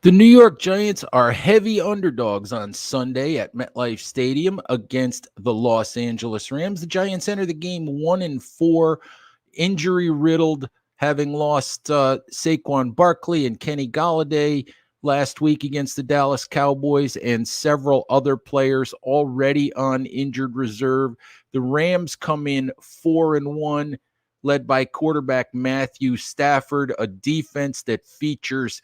The New York Giants are heavy underdogs on Sunday at MetLife Stadium against the Los Angeles Rams. The Giants enter the game 1-4, injury riddled, having lost Saquon Barkley and Kenny Golladay last week against the Dallas Cowboys, and several other players already on injured reserve. The Rams come in 4-1, led by quarterback Matthew Stafford, a defense that features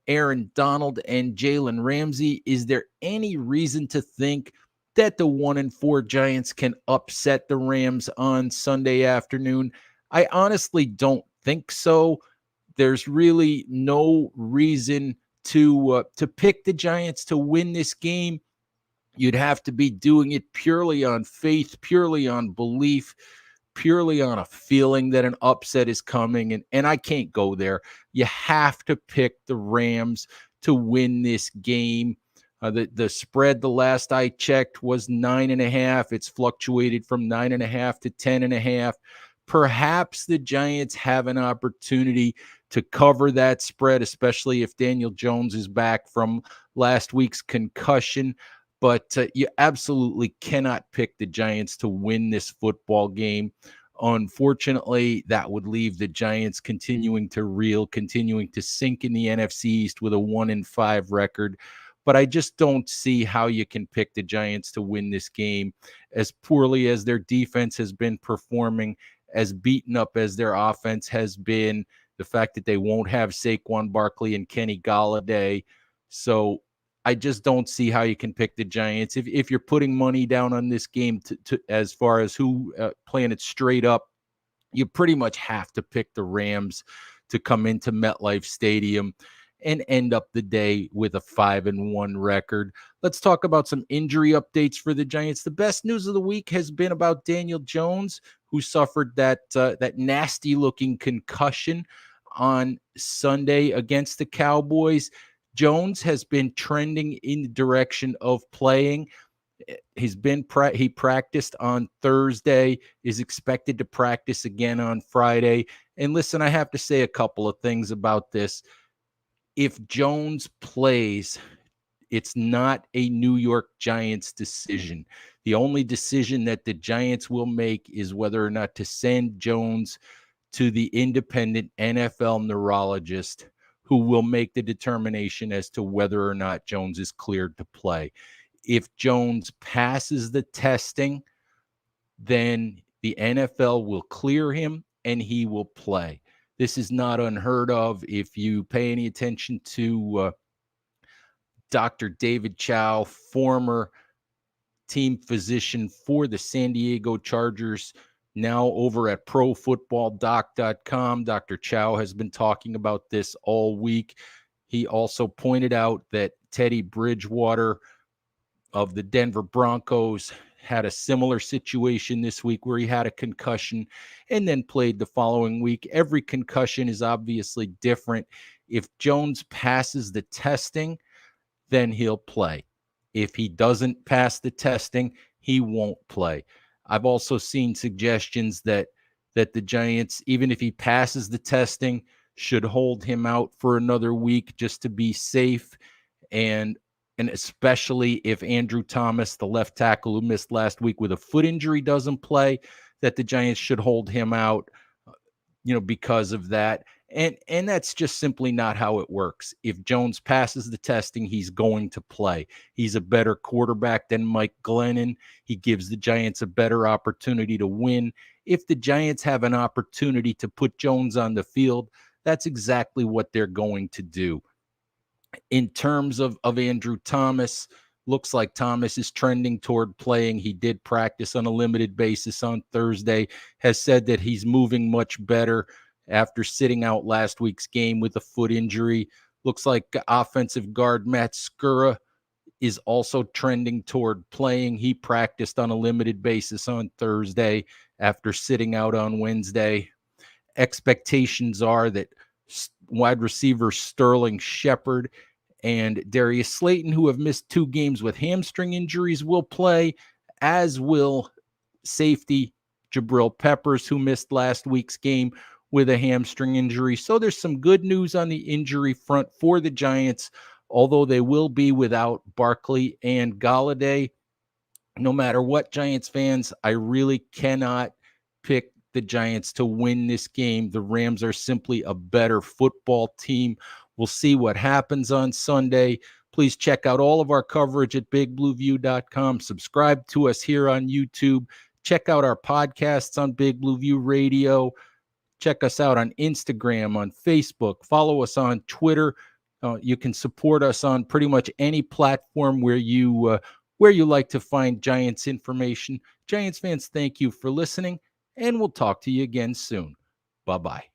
Aaron Donald and Jalen Ramsey. Is there any reason to think that the 1-4 Giants can upset the Rams on Sunday afternoon? I honestly don't think so. There's really no reason to pick the Giants to win this game. You'd have to be doing it purely on faith, purely on belief, purely on a feeling that an upset is coming. And I can't go there. You have to pick the Rams to win this game. The spread, the last I checked, was 9.5. It's fluctuated from 9.5 to 10.5. Perhaps the Giants have an opportunity to cover that spread, especially if Daniel Jones is back from last week's concussion. But you absolutely cannot pick the Giants to win this football game. Unfortunately, that would leave the Giants continuing to reel, continuing to sink in the NFC East with a 1-5 record. But I just don't see how you can pick the Giants to win this game. As poorly as their defense has been performing, as beaten up as their offense has been, the fact that they won't have Saquon Barkley and Kenny Golladay. So I just don't see how you can pick the Giants. If you're putting money down on this game to as far as who playing it straight up, you pretty much have to pick the Rams to come into MetLife Stadium and end up the day with a 5-1 record. Let's talk about some injury updates for the Giants. The best news of the week has been about Daniel Jones, who suffered that nasty looking concussion on Sunday against the Cowboys. Jones has been trending in the direction of playing. He practiced on Thursday, is expected to practice again on Friday. And listen, I have to say a couple of things about this. If Jones plays, it's not a New York Giants decision. The only decision that the Giants will make is whether or not to send Jones to the independent NFL neurologist, who will make the determination as to whether or not Jones is cleared to play. If Jones passes the testing, then the NFL will clear him and he will play. This is not unheard of. If you pay any attention to Dr. David Chow, former team physician for the San Diego Chargers, now over at profootballdoc.com. Dr. Chow has been talking about this all week. He also pointed out that Teddy Bridgewater of the Denver Broncos had a similar situation this week where he had a concussion and then played the following week. Every concussion is obviously different. If Jones passes the testing, then he'll play. If he doesn't pass the testing, he won't play. I've also seen suggestions that the Giants, even if he passes the testing, should hold him out for another week just to be safe. And especially if Andrew Thomas, the left tackle who missed last week with a foot injury, doesn't play, that the Giants should hold him out, because of that. And that's just simply not how it works. If Jones passes the testing, he's going to play. He's a better quarterback than Mike Glennon. He gives the Giants a better opportunity to win. If the Giants have an opportunity to put Jones on the field, that's exactly what they're going to do. In terms of Andrew Thomas, looks like Thomas is trending toward playing. He did practice on a limited basis on Thursday, has said that he's moving much better after sitting out last week's game with a foot injury. Looks like offensive guard Matt Skura is also trending toward playing. He practiced on a limited basis on Thursday after sitting out on Wednesday. Expectations are that wide receiver Sterling Shepard and Darius Slayton, who have missed 2 games with hamstring injuries, will play, as will safety Jabril Peppers, who missed last week's game with a hamstring injury. So there's some good news on the injury front for the Giants, although they will be without Barkley and Galladay. No matter what, Giants fans, I really cannot pick the Giants to win this game. The Rams are simply a better football team. We'll see what happens on Sunday. Please check out all of our coverage at bigblueview.com. Subscribe to us here on YouTube. Check out our podcasts on Big Blue View Radio. Check us out on Instagram, on Facebook. Follow us on Twitter. You can support us on pretty much any platform where you like to find Giants information. Giants fans, thank you for listening, and we'll talk to you again soon. Bye-bye.